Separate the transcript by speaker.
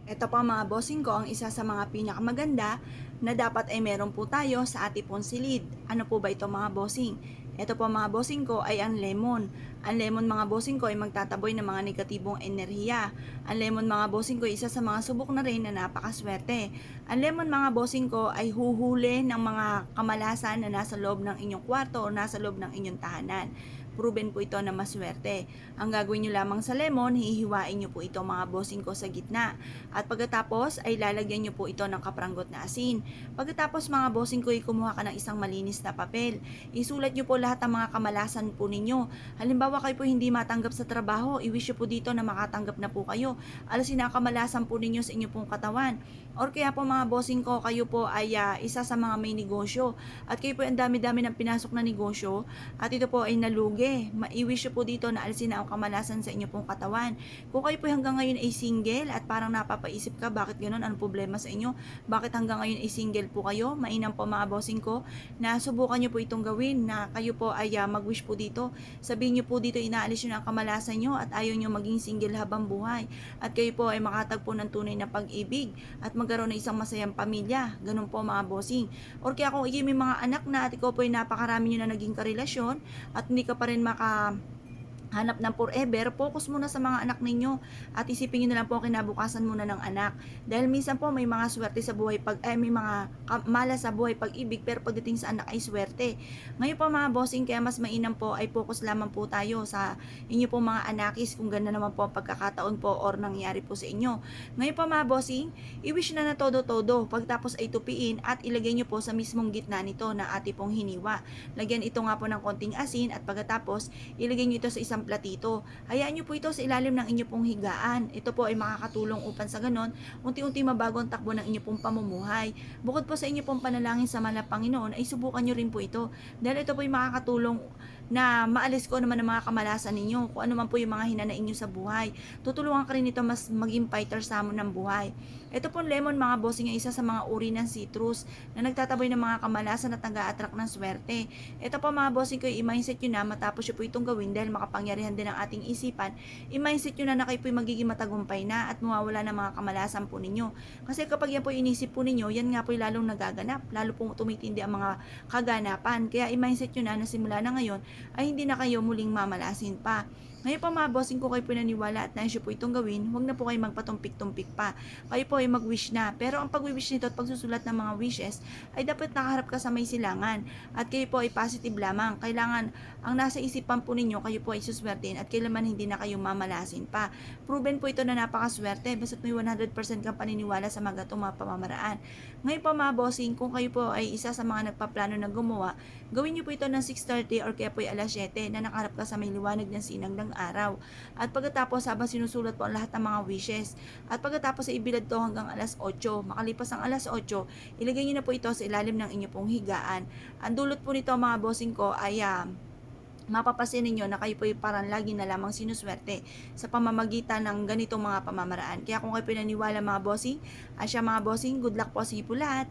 Speaker 1: Ito po mga bossing ko ang isa sa mga pinakamaganda na dapat ay meron po tayo sa ating pong silid. Ano po ba ito mga bossing? Ito po mga bossing ko ay ang lemon. Ang lemon mga bossing ko ay magtataboy ng mga negatibong enerhiya. Ang lemon mga bossing ko ay isa sa mga subok na rin na napakaswerte. Ang lemon mga bossing ko ay huhuli ng mga kamalasan na nasa loob ng inyong kwarto o nasa loob ng inyong tahanan. Proven po ito na maswerte. Ang gagawin nyo lamang sa lemon, hihiwain nyo po ito mga bossing ko sa gitna. At pagkatapos ay lalagyan nyo po ito ng kapranggot na asin. Pagkatapos mga bossing ko ay kumuha ka ng isang malinis na papel. Isulat nyo po lahat ng mga kamalasan po ninyo. Halimbawa kayo po hindi matanggap sa trabaho, i-wish nyo po dito na makatanggap na po kayo. Alasin na kamalasan po ninyo sa inyo pong katawan. Or kaya po mga bossing ko, kayo po ay isa sa mga may negosyo. At kayo po ang dami-dami ng pinasok na negosyo. At ito po ay nalugi. I-wish nyo po dito na alisin na ang kamalasan sa inyo pong katawan. Kung kayo po hanggang ngayon ay single at parang napapaisip ka, bakit ganun? Anong problema sa inyo? Bakit hanggang ngayon ay single po kayo? Mainam po mga bossing ko na subukan nyo po itong gawin na kayo po ay mag-wish po dito. Sabihin nyo po dito, inaalis nyo na ang kamalasan nyo at ayaw nyo maging single habang buhay. At kayo po ay makatagpo ng tunay na pag-ibig at magkaroon ng isang masayang pamilya. Ganun po mga bossing. Or kaya kung may mga anak na at ikaw po ay napakarami nyo na naging karelasyon at hindi ka pa rin hanap ng forever, focus muna sa mga anak ninyo at isipin nyo na lang po kinabukasan muna ng anak. Dahil minsan po may mga swerte sa buhay may mga malas sa buhay pag-ibig pero pagdating sa anak ay swerte. Ngayon po mga bossing, kaya mas mainam po ay focus lamang po tayo sa inyo po mga anakis kung ganda naman po ang pagkakataon po or nangyari po sa inyo. Ngayon po mga bossing, i-wish na todo-todo pagtapos ay tupiin at ilagay nyo po sa mismong gitna nito na ati pong hiniwa. Lagyan ito nga po ng konting asin at pagkatapos ilagay nyo ito sa isang platito. Hayaan nyo po ito sa ilalim ng inyo pong higaan. Ito po ay makakatulong upang sa ganon, unti-unti mabago ang takbo ng inyo pong pamumuhay. Bukod po sa inyo pong panalangin sa mahal na Panginoon, ay subukan nyo rin po ito. Dahil ito po ay makakatulong na maalis ko naman ang mga kamalasan ninyo, kung ano man po yung mga hinanain nyo sa buhay. Tutulungan ka rin ito mas maging fighter sa hamon ng buhay. Ito pong lemon mga bossing ay isa sa mga uri ng citrus na nagtataboy ng mga kamalasan at nag-a-attract ng swerte. Ito po mga bossing ko, i-mindset nyo na matapos nyo po itong gawin dahil makapangyarihan din ang ating isipan. I-mindset nyo na kayo po magiging matagumpay na at mawawala ng mga kamalasan po ninyo. Kasi kapag yan po inisip po ninyo, yan nga po yung lalong nagaganap, lalo pong tumitindi ang mga kaganapan. Kaya i-mindset nyo na simula na ngayon ay hindi na kayo muling mamalasin pa. Ngayon pa mga bossing, ko kayo po naniwala at nais po itong gawin, huwag na po kayo magpatumpik-tumpik pa. Kayo po ay mag-wish na. Pero ang pag-wish nito at pagsusulat ng mga wishes ay dapat nakaharap ka sa may silangan. At kayo po ay positive lamang. Kailangan ang nasa isipan po ninyo, kayo po ay suswertein at kailanman hindi na kayo mamalasin pa. Proven po ito na napakaswerte basta't may 100% kang paniniwala sa mga gatong mga pamamaraan. Ngayon pa mga bossing, kung kayo po ay isa sa mga nagpaplano na gumawa, gawin niyo po ito ng 6:30 or kaya po ay alas 7 na nakaharap ka sa may liwanag ng sinag ng araw. At pagkatapos habang sinusulat po ang lahat ng mga wishes, at pagkatapos ay ibilad to hanggang alas 8. Makalipas ang alas 8, ilagay niyo na po ito sa ilalim ng inyo pong higaan. Ang dulot po nito mga bossing ko ay mapapasin ninyo na kayo po parang lagi na lamang sinuswerte sa pamamagitan ng ganitong mga pamamaraan. Kaya kung kayo pinaniwala mga bossing, asya mga bossing, good luck po sa ipo lahat.